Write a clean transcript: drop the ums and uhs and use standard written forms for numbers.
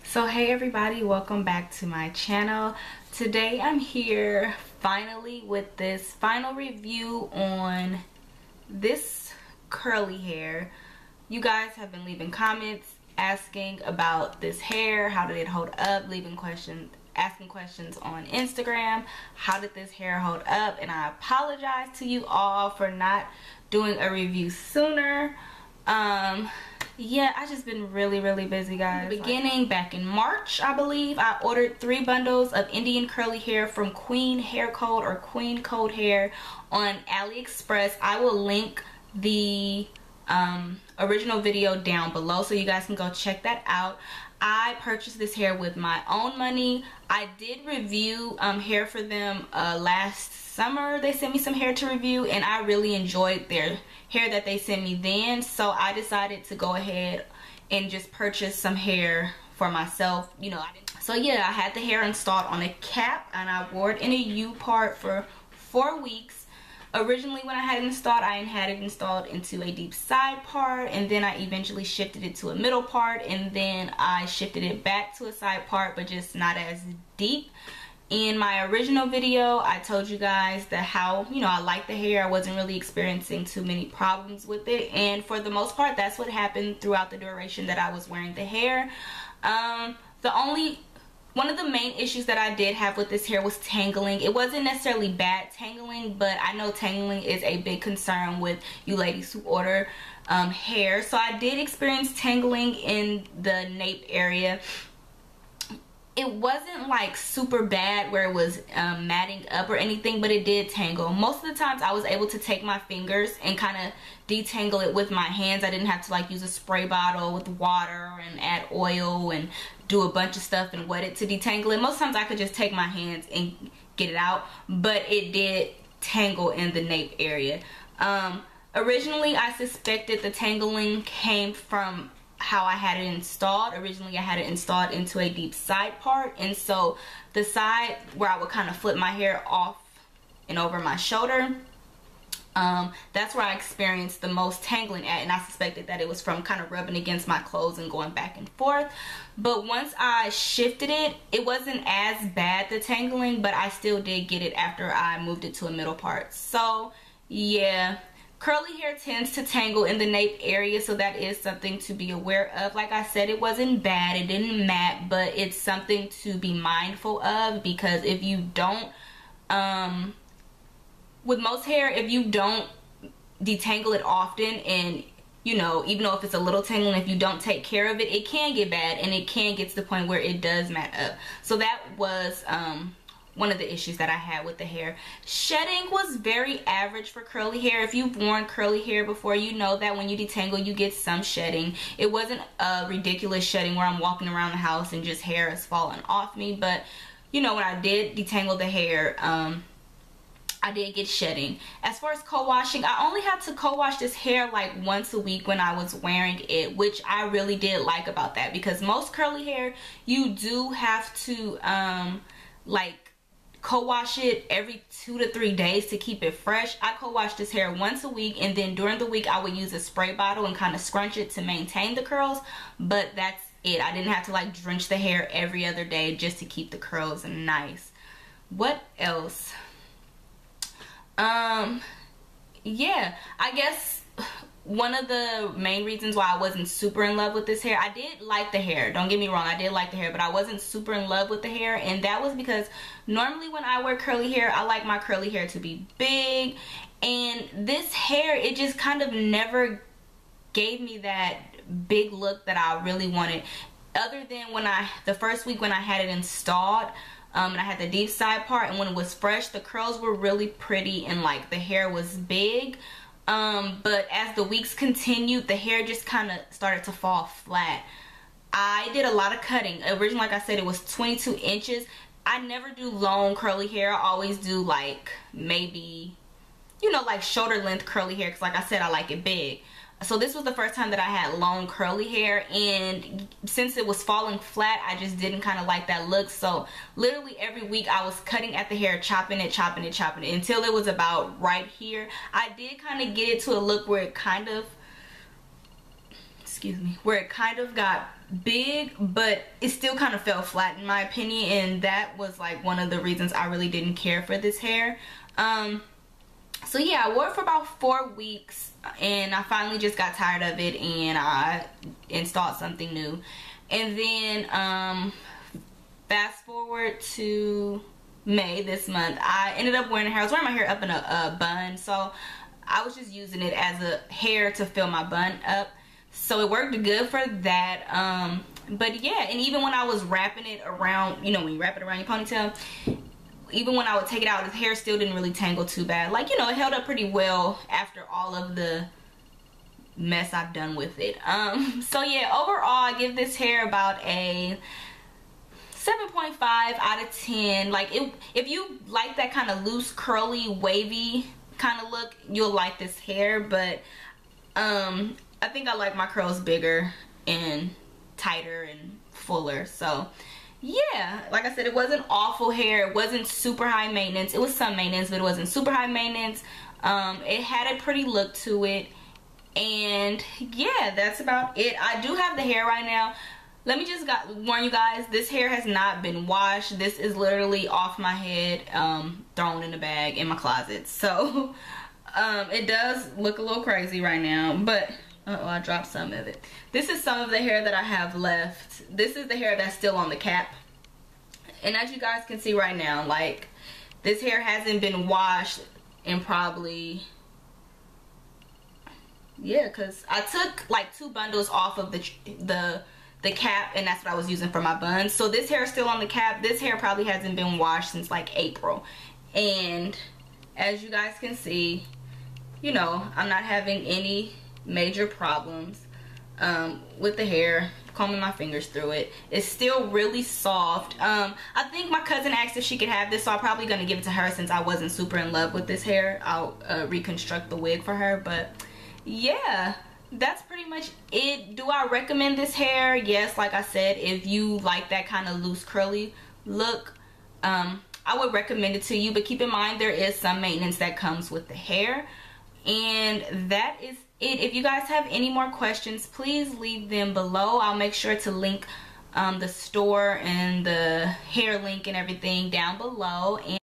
So hey everybody, welcome back to my channel. Today I'm here finally with this final review on this curly hair. You guys have been leaving comments asking about this hair, how did it hold up, asking questions on Instagram, how did this hair hold up, and I apologize to you all for not doing a review sooner. Yeah, I just been really busy, guys. Beginning back in March, I believe, I ordered 3 bundles of Indian curly hair from Queen Hair Code or Queen Code Hair on AliExpress. I will link the original video down below so you guys can go check that out. I purchased this hair with my own money. I did review hair for them last summer. They sent me some hair to review and I really enjoyed their hair that they sent me then, so I decided to go ahead and just purchase some hair for myself. You know, so yeah, I had the hair installed on a cap and I wore it in a U part for 4 weeks. Originally when I had it installed, I had it installed into a deep side part, and then I eventually shifted it to a middle part, and then I shifted it back to a side part, but just not as deep. In my original video, I told you guys that how, you know, I like the hair. I wasn't really experiencing too many problems with it, and for the most part, that's what happened throughout the duration that I was wearing the hair. One of the main issues that I did have with this hair was tangling. It wasn't necessarily bad tangling, but I know tangling is a big concern with you ladies who order hair. So I did experience tangling in the nape area. It wasn't like super bad where it was matting up or anything, but it did tangle. Most of the times I was able to take my fingers and kind of detangle it with my hands. I didn't have to like use a spray bottle with water and add oil and do a bunch of stuff and wet it to detangle it. Most times I could just take my hands and get it out, but it did tangle in the nape area. Originally I suspected the tangling came from how I had it installed. Originally I had it installed into a deep side part, and so the side where I would kind of flip my hair off and over my shoulder, that's where I experienced the most tangling at, and I suspected that it was from kind of rubbing against my clothes and going back and forth. But once I shifted it, it wasn't as bad, the tangling, but I still did get it after I moved it to a middle part. So yeah, curly hair tends to tangle in the nape area, so that is something to be aware of. Like I said, it wasn't bad, it didn't mat, but it's something to be mindful of, because if you don't, with most hair, if you don't detangle it often, and you know, even though if it's a little tangling, if you don't take care of it, it can get bad and it can get to the point where it does mat up. So that was one of the issues that I had with the hair. Shedding was very average for curly hair. If you've worn curly hair before, you know that when you detangle, you get some shedding. It wasn't a ridiculous shedding where I'm walking around the house and just hair is falling off me, but you know, when I did detangle the hair, I did get shedding. As far as co-washing, I only had to co-wash this hair like once a week when I was wearing it, which I really did like about that, because most curly hair, you do have to like co-wash it every 2 to 3 days to keep it fresh. I co-wash this hair once a week, and then during the week I would use a spray bottle and kind of scrunch it to maintain the curls, but that's it. I didn't have to like drench the hair every other day just to keep the curls nice. What else? Yeah, I guess one of the main reasons why I wasn't super in love with this hair, I did like the hair, don't get me wrong, I did like the hair, but I wasn't super in love with the hair, and that was because normally when I wear curly hair, I like my curly hair to be big, and this hair, it just kind of never gave me that big look that I really wanted, other than when the first week when I had it installed, and I had the deep side part, and when it was fresh, the curls were really pretty and like the hair was big. But as the weeks continued, the hair just kind of started to fall flat. I did a lot of cutting. Originally, like I said, it was 22 inches. I never do long curly hair. I always do like maybe, you know, like shoulder length curly hair, because like I said, I like it big. So this was the first time that I had long curly hair, and since it was falling flat, I just didn't kind of like that look. So literally every week I was cutting at the hair, chopping it until it was about right here. I did kind of get it to a look where it kind of, excuse me, where it kind of got big, but it still kind of fell flat in my opinion, and that was like one of the reasons I really didn't care for this hair. So yeah, I wore it for about 4 weeks, and I finally just got tired of it, and I installed something new. And then fast forward to May this month, I ended up wearing hair. I was wearing my hair up in a bun, so I was just using it as a hair to fill my bun up. So it worked good for that. But yeah, and even when I was wrapping it around, you know, when you wrap it around your ponytail, even when I would take it out, the hair still didn't really tangle too bad. Like, you know, it held up pretty well after all of the mess I've done with it. So yeah, overall I give this hair about a 7.5 out of 10. Like, if you like that kind of loose, curly, wavy kind of look, you'll like this hair. But I think I like my curls bigger and tighter and fuller. So yeah, like I said, it wasn't awful hair. It wasn't super high maintenance. It was some maintenance, but it wasn't super high maintenance. It had a pretty look to it. And yeah, that's about it. I do have the hair right now. Let me just warn you guys, this hair has not been washed. This is literally off my head, thrown in a bag in my closet. So it does look a little crazy right now, but uh-oh, I dropped some of it. This is some of the hair that I have left. This is the hair that's still on the cap. And as you guys can see right now, like, this hair hasn't been washed in probably, yeah, because I took like 2 bundles off of the cap, and that's what I was using for my buns. So this hair is still on the cap. This hair probably hasn't been washed since like April. And as you guys can see, you know, I'm not having any major problems with the hair. Combing my fingers through it, it's still really soft. I think my cousin asked if she could have this, so I'm probably gonna give it to her since I wasn't super in love with this hair. I'll reconstruct the wig for her. But yeah, that's pretty much it. Do I recommend this hair? Yes, like I said, if you like that kind of loose curly look, I would recommend it to you. But keep in mind, there is some maintenance that comes with the hair. And that is it. If you guys have any more questions, please leave them below. I'll make sure to link the store and the hair link and everything down below. And